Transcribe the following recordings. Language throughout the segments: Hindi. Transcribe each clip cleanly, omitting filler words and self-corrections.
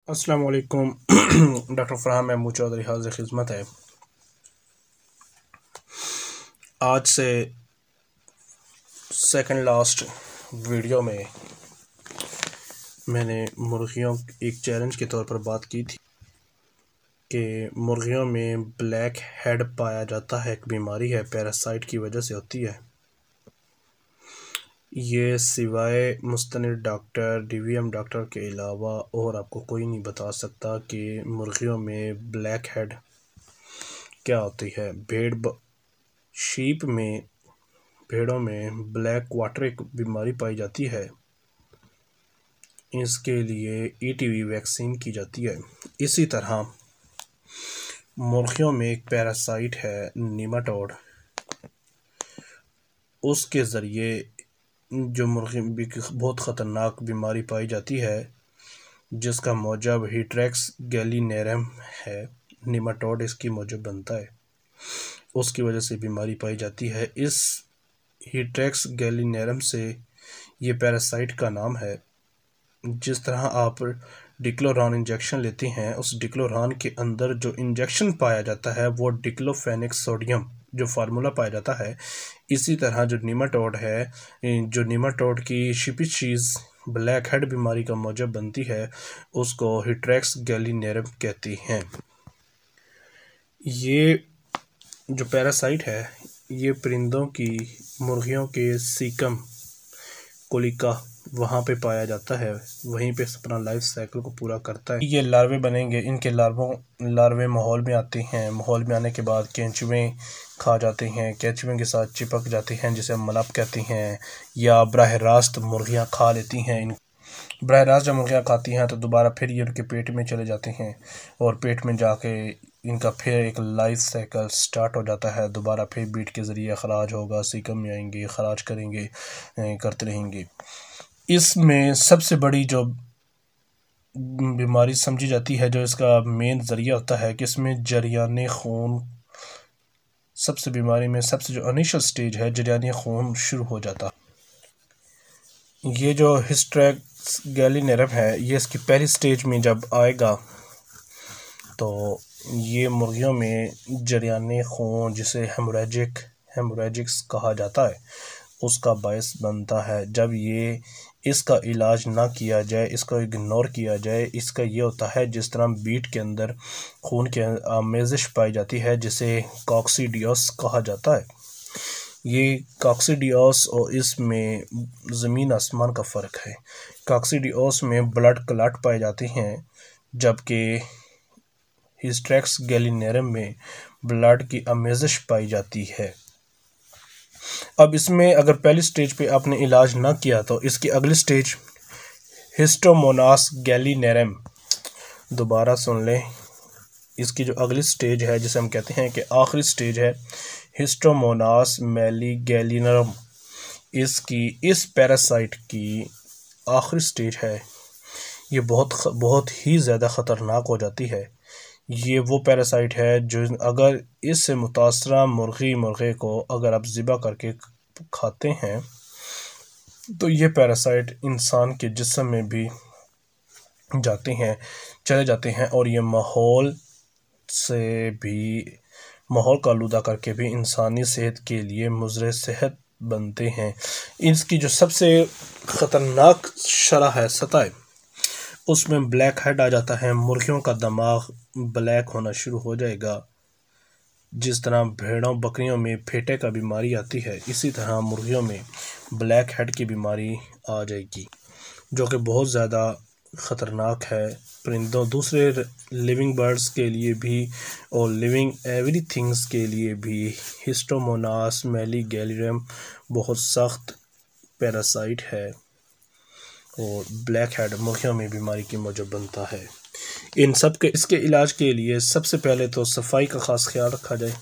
अस्सलाम वालेकुम। डॉक्टर फरहान महमूद चौधरी हाज़िर खिदमत है। आज से सेकंड लास्ट वीडियो में मैंने मुर्गियों एक चैलेंज के तौर पर बात की थी कि मुर्गियों में ब्लैक हेड पाया जाता है, एक बीमारी है, पैरासाइट की वजह से होती है। ये सिवाय मुस्तनिद डॉक्टर डीवीएम डॉक्टर के अलावा और आपको कोई नहीं बता सकता कि मुर्गियों में ब्लैक हेड क्या होती है। भेड़ों में ब्लैक क्वार्टर एक बीमारी पाई जाती है। इसके लिए ईटीवी वैक्सीन की जाती है। इसी तरह मुर्गियों में एक पैरासाइट है निमाटोड, उसके ज़रिए जो मुर्गी बहुत ख़तरनाक बीमारी पाई जाती है जिसका मौजब हीट्रेक्स गैलीनेरम है। निमाटोड इसकी मौजब बनता है, उसकी वजह से बीमारी पाई जाती है। इस हीट्रेक्स गैलीनेरम से ये पैरासाइट का नाम है। जिस तरह आप डिक्लोरान इंजेक्शन लेते हैं, उस डिक्लोरान के अंदर जो इंजेक्शन पाया जाता है वो डिक्लोफेनिक सोडियम जो फार्मूला पाया जाता है, इसी तरह जो निमाटोड है, जो निमाटोड की स्पीशीज़ ब्लैक हेड बीमारी का मौजब बनती है, उसको हीट्रेक्स गैलीनेरम कहती हैं। ये जो पैरासाइट है ये परिंदों की, मुर्गियों के सीकम कोलिका वहाँ पे पाया जाता है, वहीं पे अपना लाइफ साइकिल को पूरा करता है। ये लार्वे बनेंगे, इनके लार्वे माहौल में आते हैं। माहौल में आने के बाद केंचुए खा जाते हैं, केंचुए के साथ चिपक जाते हैं जिसे हम मलाप कहते हैं, या बराह रास्त मुर्गियाँ खा लेती हैं। बराह रास्त जब मुर्गियाँ खाती हैं तो दोबारा फिर ये उनके पेट में चले जाते हैं और पेट में जाके इनका फिर एक लाइफ साइकिल स्टार्ट हो जाता है। दोबारा फिर बीट के ज़रिए खराज होगा, सीकम में आएंगे, खराज करेंगे, करते रहेंगे। इसमें सबसे बड़ी जो बीमारी समझी जाती है, जो इसका मेन ज़रिया होता है कि इसमें जरियाने खून, सबसे बीमारी में सबसे जो इनिशियल स्टेज है, जरियाने खून शुरू हो जाता है। ये जो हीट्रेक्स गैलीनेरम है, ये इसकी पहली स्टेज में जब आएगा तो ये मुर्गियों में जरियाने खून, जिसे हेमोरेजिक्स कहा जाता है, उसका बायस बनता है। जब ये इसका इलाज ना किया जाए, इसको इग्नोर किया जाए, इसका ये होता है जिस तरह बीट के अंदर खून की आमेज़िश पाई जाती है जिसे कॉक्सीडियोस कहा जाता है। ये कॉक्सीडियोस और इसमें ज़मीन आसमान का फ़र्क है। कॉक्सीडियोस में ब्लड क्लॉट पाए जाते हैं, जबकि हीट्रेक्स गैलीनेरम में ब्लड की आमेज़िश पाई जाती है। अब इसमें अगर पहली स्टेज पे आपने इलाज ना किया तो इसकी अगली स्टेज हिस्टोमोनास गैलीनेरम, दोबारा सुन लें, इसकी जो अगली स्टेज है जिसे हम कहते हैं कि आखिरी स्टेज है, हिस्टोमोनास मैलीगैलीनेरम, इसकी इस पैरासाइट की आखिरी स्टेज है। ये बहुत ही ज़्यादा ख़तरनाक हो जाती है। ये वो पैरासाइट है जो अगर इससे मुतासरा मुर्गे को अगर आप ज़िबा करके खाते हैं तो ये पैरासाइट इंसान के जिस्म में भी चले जाते हैं और ये माहौल का आलूदा करके भी इंसानी सेहत के लिए मुज़र सेहत बनते हैं। इसकी जो सबसे ख़तरनाक शरह है, सतह है, उसमें ब्लैक हेड आ जाता है। मुर्गियों का दिमाग ब्लैक होना शुरू हो जाएगा। जिस तरह भेड़ों बकरियों में फेटे का बीमारी आती है, इसी तरह मुर्गियों में ब्लैक हेड की बीमारी आ जाएगी, जो कि बहुत ज़्यादा ख़तरनाक है परिंदों, दूसरे लिविंग बर्ड्स के लिए भी और लिविंग एवरीथिंग्स के लिए भी। हिस्टोमोनास मैलीगैलीनेरम बहुत सख्त पैरासाइट है और ब्लैक हेड मुर्गियों में बीमारी की मौजब बनता है। इसके इलाज के लिए सबसे पहले तो सफाई का ख़ास ख्याल रखा जाए।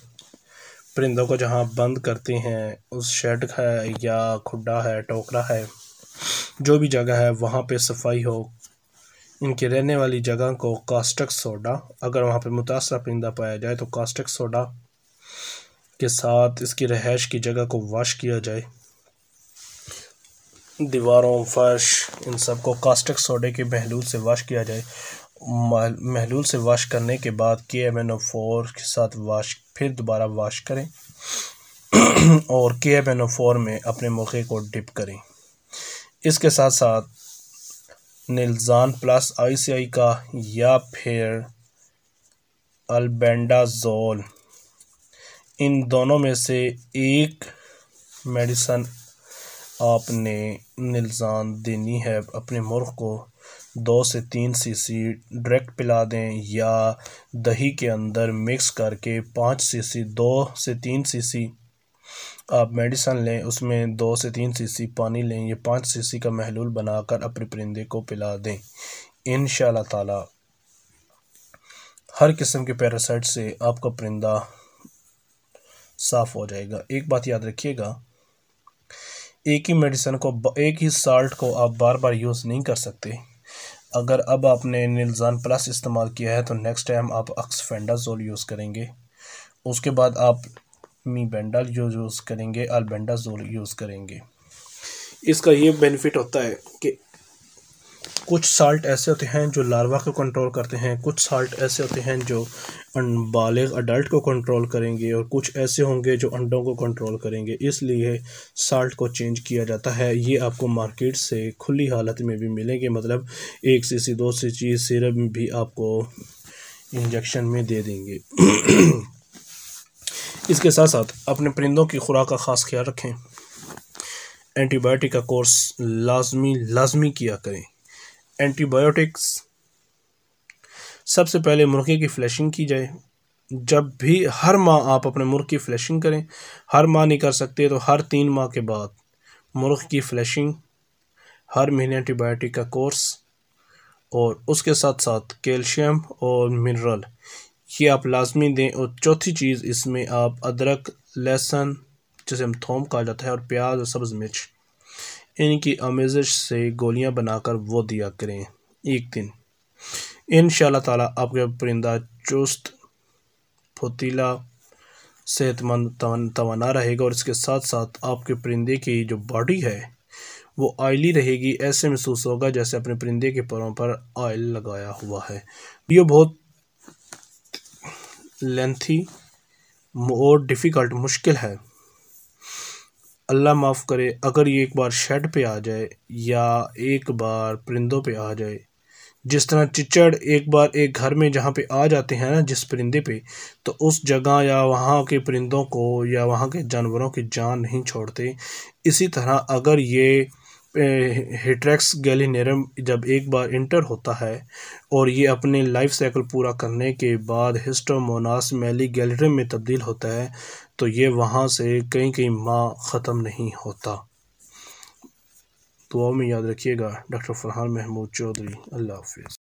परिंदों को जहाँ बंद करते हैं, उस शेड है या खुड्डा है, टोकरा है, जो भी जगह है, वहाँ पे सफाई हो। इनके रहने वाली जगह को कास्टिक सोडा, अगर वहाँ पे मुतासरा परिंदा पाया जाए तो कास्टिक सोडा के साथ इसकी रहायश की जगह को वॉश किया जाए। दीवारों, फर्श, इन सब को कास्टिक सोडे के महलूल से वॉश किया जाए महलूल से वाश करने के बाद KMnO4 के साथ फिर दोबारा वाश करें और KMnO4 में अपने मुर्गे को डिप करें। इसके साथ साथ निल्जान प्लस ICI का या फिर अल्बेंडाजोल, इन दोनों में से एक मेडिसन आपने निल्जान देनी है। अपने मुर्ग को 2 से 3 सीसी डायरेक्ट पिला दें या दही के अंदर मिक्स करके 5 सीसी 2 से 3 सीसी आप मेडिसन लें, उसमें 2 से 3 सीसी पानी लें, ये 5 सीसी का महलूल बनाकर अपने परिंदे को पिला दें। इंशाअल्लाह ताला हर किस्म के पैरासाइट से आपका परिंदा साफ़ हो जाएगा। एक बात याद रखिएगा, एक ही मेडिसन को, एक ही साल्ट को आप बार बार यूज़ नहीं कर सकते। अगर अब आपने निल्जान प्लस इस्तेमाल किया है तो नेक्स्ट टाइम आप अक्सफेंडाजोल यूज़ करेंगे, उसके बाद आप मीबेंडाल यूज़ करेंगे, अल्बेंडाजोल यूज़ करेंगे। इसका ये बेनिफिट होता है कि कुछ साल्ट ऐसे होते हैं जो लार्वा को कंट्रोल करते हैं, कुछ साल्ट ऐसे होते हैं जो बालिग अडल्ट को कंट्रोल करेंगे और कुछ ऐसे होंगे जो अंडों को कंट्रोल करेंगे। इसलिए साल्ट को चेंज किया जाता है। ये आपको मार्केट से खुली हालत में भी मिलेंगे, मतलब 1 सीसी 2 सीसी सिरप भी आपको इंजेक्शन में दे देंगे। इसके साथ साथ अपने परिंदों की खुराक का ख़ास ख्याल रखें। एंटीबायोटिक का कोर्स लाजमी किया करें। एंटीबायोटिक्स सबसे पहले मुर्गे की फ्लैशिंग की जाए। जब भी हर माह आप अपने मुर्ग की फ्लैशिंग करें, हर माह नहीं कर सकते तो हर 3 माह के बाद मुर्ग की फ्लैशिंग, हर महीने एंटीबायोटिक का कोर्स, और उसके साथ साथ कैल्शियम और मिनरल ये आप लाजमी दें। और चौथी चीज़, इसमें आप अदरक, लहसुन जिसे हम थोम कहा जाता है, और प्याज और सब्ज़ मिर्च, इनकी आमेज़श से गोलियां बनाकर वो दिया करें एक दिन। इंशाअल्लाह ताला आपका परिंदा चुस्त, फुर्तीला, सेहतमंद, तवाना रहेगा। और इसके साथ साथ आपके परिंदे की जो बॉडी है वो ऑयली रहेगी। ऐसे महसूस होगा जैसे अपने परिंदे के परों पर ऑयल लगाया हुआ है। ये बहुत लेंथी और डिफ़िकल्ट मुश्किल है। अल्लाह माफ़ करे, अगर ये एक बार शेड पे आ जाए या एक बार परिंदों पे आ जाए, जिस तरह चिचड़ एक बार एक घर में जहाँ पे आ जाते हैं ना जिस परिंदे पे, तो उस जगह या वहाँ के परिंदों को या वहाँ के जानवरों की जान नहीं छोड़ते। इसी तरह अगर ये हेट्रेक्स गैलिनेरम जब एक बार इंटर होता है और ये अपने लाइफ साइकिल पूरा करने के बाद हिस्टोमोनास मैलीगैलेरियम में तब्दील होता है, तो ये वहाँ से कई माह ख़त्म नहीं होता। दुआ में याद रखिएगा। डॉक्टर फरहान महमूद चौधरी। अल्लाह हाफ़िज़।